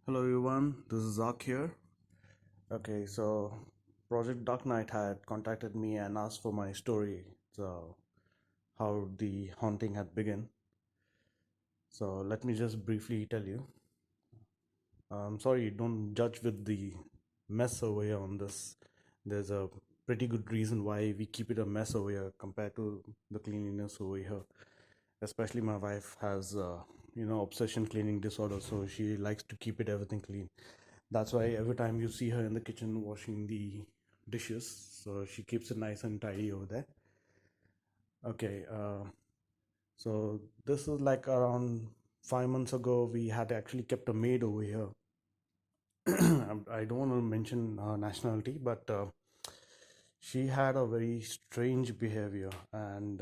Hello everyone, this is Zark here. Okay, so Project Dark Knight had contacted me and asked for my story, so how the haunting had begun. So let me just briefly tell you. Sorry, don't judge with the mess over here on this. There's a pretty good reason why we keep it a mess over here compared to the cleanliness over here. Especially my wife has, obsession cleaning disorder, so she likes to keep it everything clean. That's why every time you see her in the kitchen washing the dishes, so she keeps it nice and tidy over there. Okay, so this is like around 5 months ago. We had actually kept a maid over here. I don't want to mention her nationality, but she had a very strange behavior. And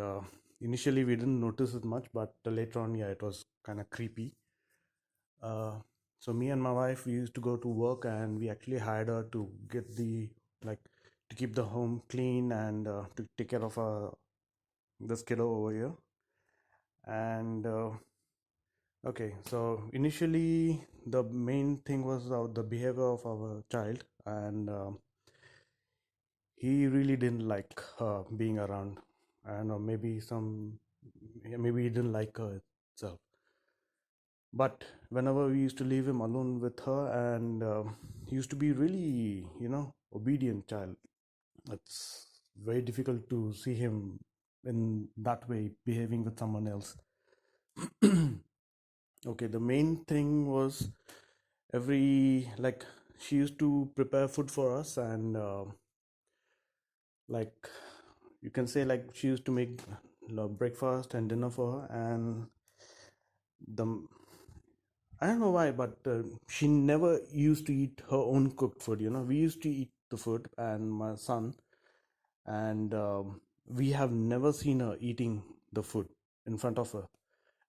initially, we didn't notice it much, but later on, yeah, it was kind of creepy. Uh, so me and my wife, we used to go to work, and we actually hired her to get like to keep the home clean and to take care of this kiddo over here. And okay, so initially the main thing was the behavior of our child, and he really didn't like her being around. I don't know, maybe he didn't like her itself. But whenever we used to leave him alone with her, and he used to be really, obedient child. It's very difficult to see him in that way behaving with someone else. Okay, the main thing was like she used to prepare food for us, and like you can say, like she used to make breakfast and dinner for her. And the I don't know why, but she never used to eat her own cooked food. We used to eat the food, and my son, and we have never seen her eating the food in front of her.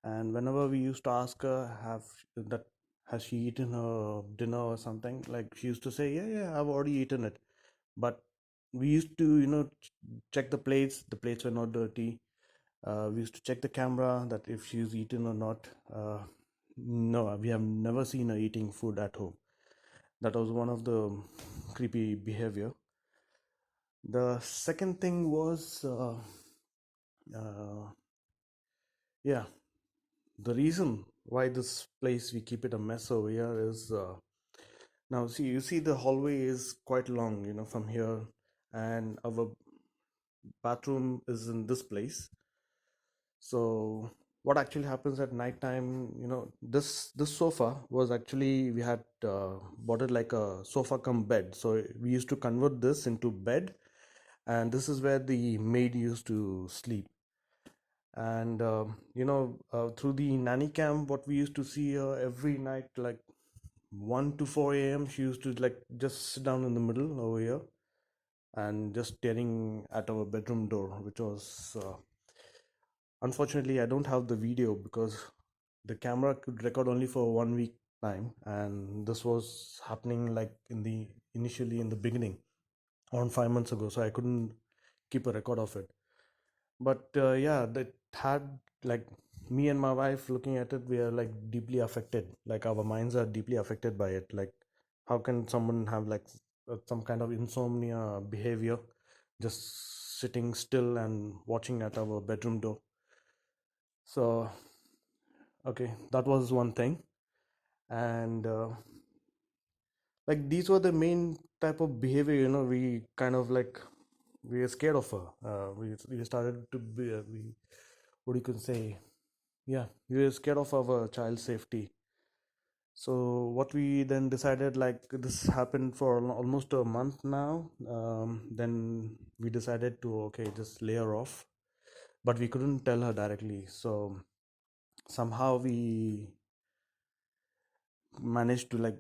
And whenever we used to ask her, that has she eaten her dinner or something, like she used to say, yeah, yeah, I've already eaten it. But we used to, check the plates. The plates were not dirty. We used to check the camera that if she's eaten or not. No, we have never seen her eating food at home. That was one of the creepy behavior. The second thing was, uh, yeah, the reason why this place we keep it a mess over here is, now see, you see the hallway is quite long, from here, and our bathroom is in this place. So what actually happens at night time, this sofa was actually, we had bought it like a sofa come bed. So we used to convert this into bed, and this is where the maid used to sleep. And through the nanny cam, what we used to see her every night, like 1 to 4 a.m., she used to like just sit down in the middle over here and just staring at our bedroom door, which was unfortunately, I don't have the video because the camera could record only for 1 week time, and this was happening like initially in the beginning, around 5 months ago. So I couldn't keep a record of it. But yeah, that had, like, me and my wife looking at it, we are like deeply affected. Like our minds are deeply affected by it. Like, how can someone have like some kind of insomnia behavior, just sitting still and watching at our bedroom door? So okay, that was one thing. And like these were the main type of behavior, we kind of like, we were scared of her. We started to be, what you can say, yeah, we were scared of our child's safety. So what we then decided, like this happened for almost a month now. Then we decided to, okay, just lay her off, but we couldn't tell her directly. So somehow we managed to, like,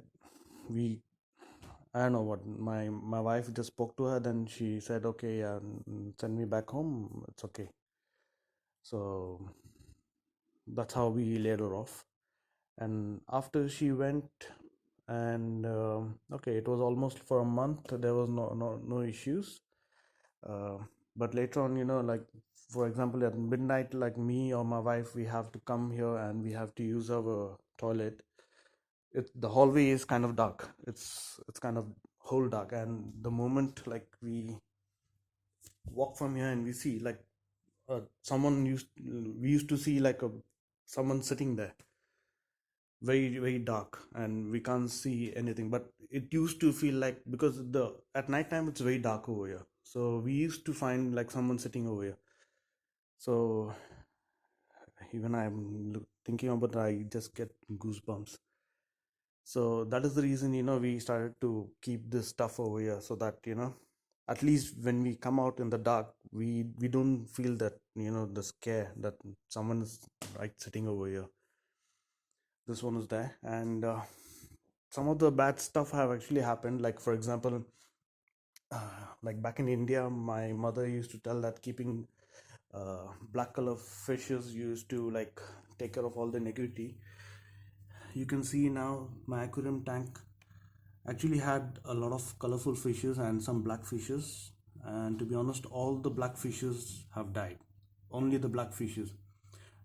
we I don't know what, my wife just spoke to her, then she said, okay, yeah, send me back home, it's okay. So that's how we laid her off. And after she went, and okay, it was almost for a month, there was no issues. uh, but later on, like, for example, at midnight, like me or my wife, we have to come here and we have to use our toilet. the hallway is kind of dark. It's kind of whole dark, and the moment like we walk from here and we see like someone used we used to see like a someone sitting there, very dark, and we can't see anything. But it used to feel like, because the at night time it's very dark over here, so we used to find like someone sitting over here. So even I'm thinking about it, I just get goosebumps. So that is the reason, we started to keep this stuff over here, so that, at least when we come out in the dark, we don't feel that, the scare that someone is right sitting over here. This one is there, and some of the bad stuff have actually happened. Like, for example, like back in India, my mother used to tell that keeping black color fishes used to like take care of all the negativity. You can see now my aquarium tank actually had a lot of colorful fishes and some black fishes, and to be honest, all the black fishes have died. Only the black fishes.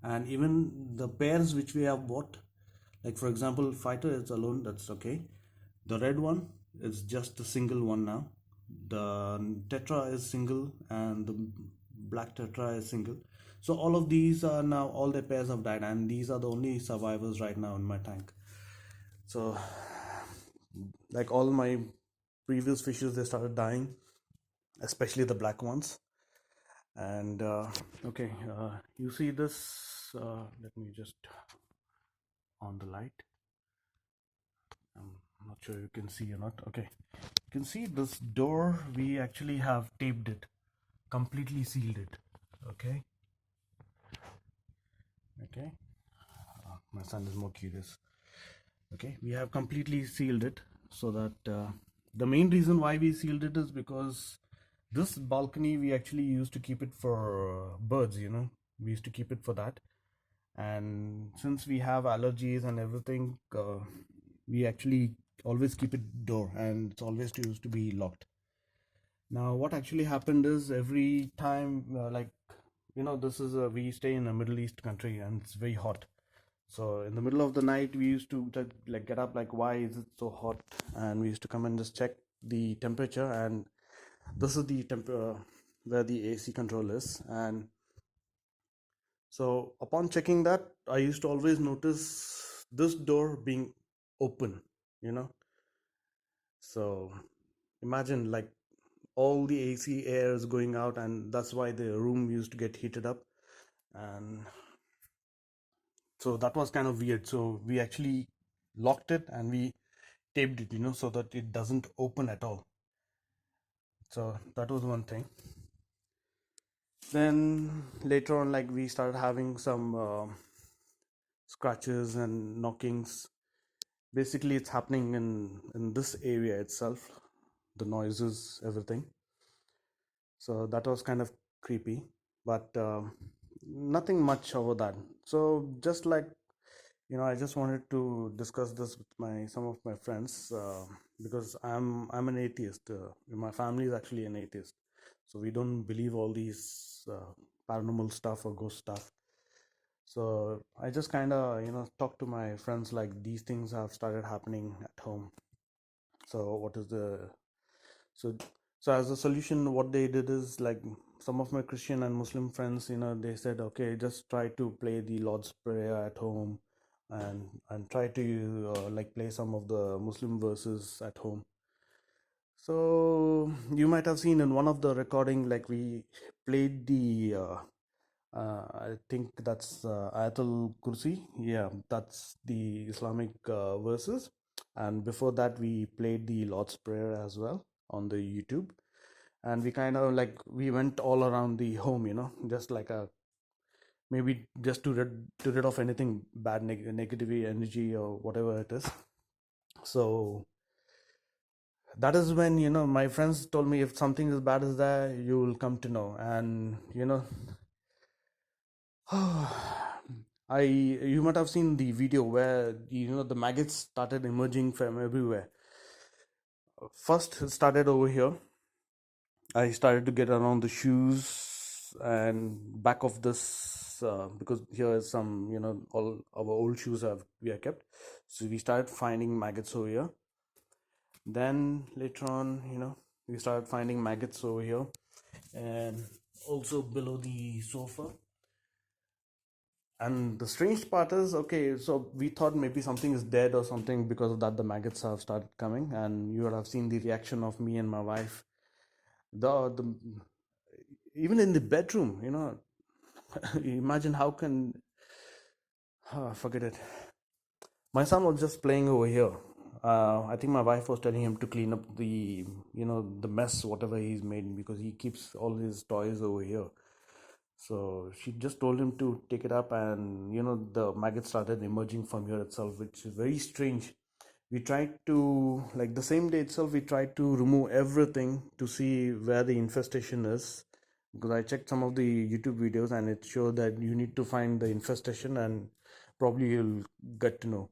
And even the pairs which we have bought, like for example fighter is alone, that's okay. The red one is just a single one now. The tetra is single, and the black tetra is single. So all of these are now, all their pairs have died, and these are the only survivors right now in my tank. So like all my previous fishes, they started dying, especially the black ones. And okay, you see this, let me just on the light. I'm not sure you can see or not. Okay, you can see this door, we actually have taped it, completely sealed it. Okay. Okay, my son is more curious. Okay, we have completely sealed it, so that the main reason why we sealed it is because this balcony we actually used to keep it for birds, we used to keep it for that. And since we have allergies and everything, we actually always keep it door, and it's always used to be locked. Now what actually happened is, every time like, this is we stay in a Middle East country, and it's very hot. So in the middle of the night, we used to like get up, like, why is it so hot? And we used to come and just check the temperature, and this is the where the AC control is. And so upon checking that, I used to always notice this door being open, you know. So imagine like all the AC air is going out, and that's why the room used to get heated up. And so that was kind of weird. So we actually locked it, and we taped it, so that it doesn't open at all. So that was one thing. Then later on, like, we started having some scratches and knockings. Basically, it's happening in this area itself, the noises, everything. So that was kind of creepy, but nothing much over that. So just like, I just wanted to discuss this with some of my friends, because I'm an atheist. My family is actually an atheist, so we don't believe all these paranormal stuff or ghost stuff. So I just kind of talk to my friends, like, these things have started happening at home. So what is the so so as a solution, what they did is, like, some of my Christian and Muslim friends, they said, okay, just try to play the Lord's Prayer at home, and try to like play some of the Muslim verses at home. So you might have seen in one of the recording, like, we played the I think that's Ayatul Kursi. Yeah, that's the Islamic verses. And before that, we played the Lord's Prayer as well on the YouTube. And we kind of like, we went all around the home, just like a, maybe just to rid of anything bad, negativity, energy, or whatever it is. So that is when, my friends told me, if something as bad as that, you will come to know. And you might have seen the video where, the maggots started emerging from everywhere. First it started over here. I started to get around the shoes and back of this because here is some, all our old shoes have we are kept. So we started finding maggots over here. Then later on, we started finding maggots over here, and also below the sofa. And the strange part is, okay, so we thought maybe something is dead or something. Because of that, the maggots have started coming, and you would have seen the reaction of me and my wife. The even in the bedroom, imagine how can forget it. My son was just playing over here. I think my wife was telling him to clean up the mess whatever he's made, because he keeps all his toys over here. So she just told him to take it up, and the maggot started emerging from here itself, which is very strange. We tried to, like, the same day itself, we tried to remove everything to see where the infestation is, because I checked some of the YouTube videos and it showed that you need to find the infestation, and probably you'll get to know.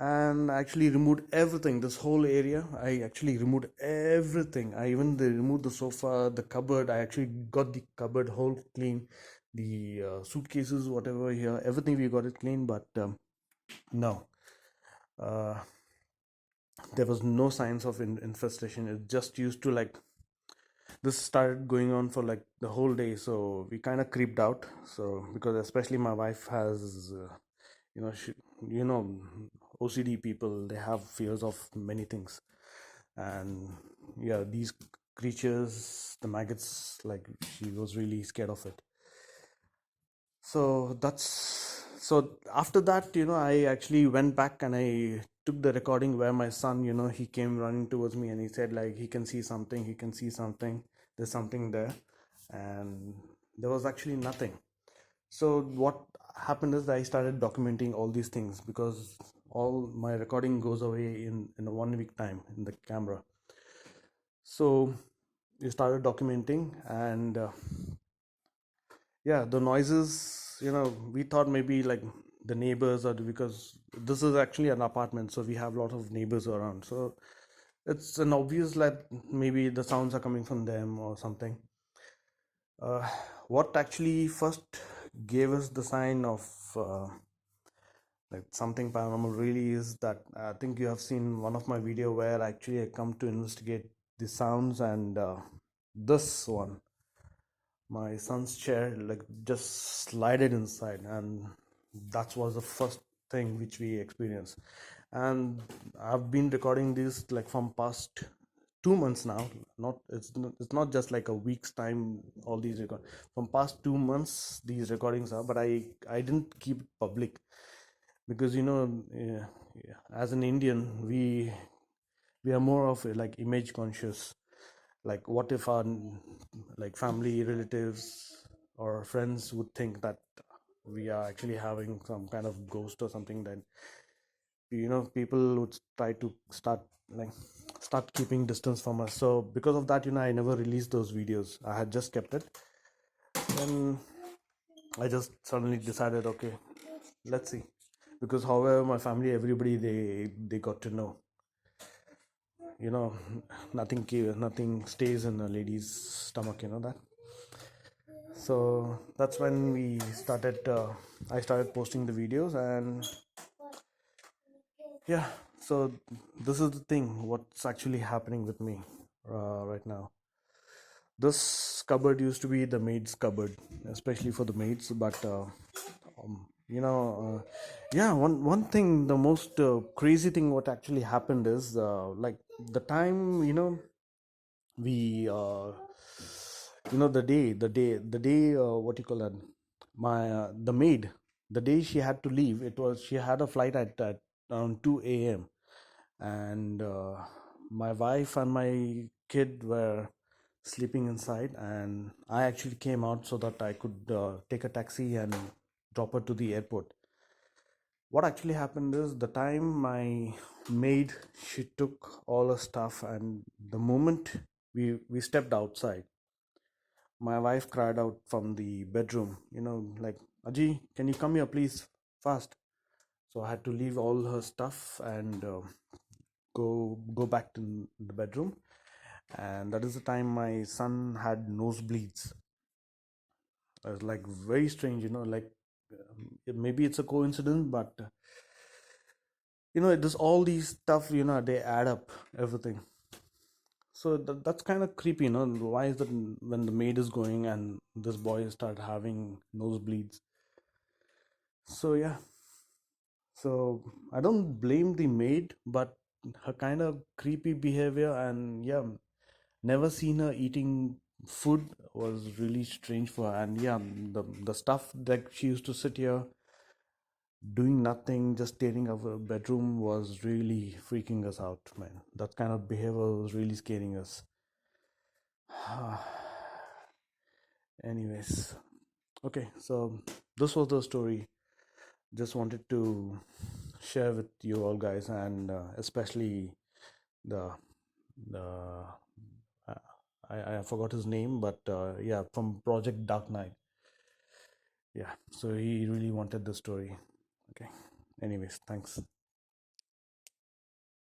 And I actually removed everything, this whole area. I actually removed everything. I even removed the sofa, the cupboard. I actually got the cupboard whole clean, the suitcases, whatever here, everything we got it clean. But no, uh, there was no signs of infestation. It just used to, like, this started going on for like the whole day, so we kind of creeped out. So because especially my wife has you know she, you know OCD people, they have fears of many things. And yeah, these creatures, the maggots, like, she was really scared of it. So after that, I actually went back and I took the recording where my son, he came running towards me and he said, like, he can see something, there's something there. And there was actually nothing. So what happened is that I started documenting all these things, because all my recording goes away in a 1 week time in the camera. So we started documenting, and yeah, the noises, we thought maybe like the neighbors, or because this is actually an apartment, so we have a lot of neighbors around. So it's an obvious that maybe the sounds are coming from them or something. uh, what actually first gave us the sign of like something paranormal really is that I think you have seen one of my video where actually I come to investigate the sounds. And this one, my son's chair, like, just slided inside, and that was the first thing which we experienced. And I've been recording this like from past 2 months now. It's not just like a week's time. All these record from past 2 months, these recordings are, but I didn't keep it public, because yeah, as an Indian, we are more of like image conscious. Like, what if our, like, family, relatives or friends would think that we are actually having some kind of ghost or something? Then people would try to start keeping distance from us. So because of that, I never released those videos. I had just kept it. Then I just suddenly decided, okay, let's see. Because however, my family, everybody, they got to know, you know nothing stays in a lady's stomach, that. So that's when I started posting the videos. And yeah, so this is the thing, what's actually happening with me right now. This cupboard used to be the maid's cupboard, especially for the maids. But yeah, one thing, the most crazy thing what actually happened is, like, the time, we the day, what you call that, my the maid, the day she had to leave, she had a flight at around 2 a.m. And my wife and my kid were sleeping inside, and I actually came out so that I could take a taxi and drop her to the airport. What actually happened is, the time my maid, she took all her stuff, and the moment we stepped outside, my wife cried out from the bedroom, like, Aji, can you come here, please, fast. So I had to leave all her stuff and go back to the bedroom. And that is the time my son had nosebleeds. It's like very strange, like maybe it's a coincidence, but there's all these stuff, they add up everything. So that's kind of creepy, Why is that when the maid is going and this boy start having nosebleeds? So yeah, so I don't blame the maid, but her kind of creepy behavior, and yeah, never seen her eating food was really strange for her. And yeah, the stuff that she used to sit here doing nothing, just staring at her bedroom was really freaking us out, man. That kind of behavior was really scaring us. Anyways, okay, so this was the story. Just wanted to share with you all guys, and especially the the I forgot his name, but yeah, from Project Dark Knight. Yeah, so he really wanted the story. Okay. Anyways, thanks.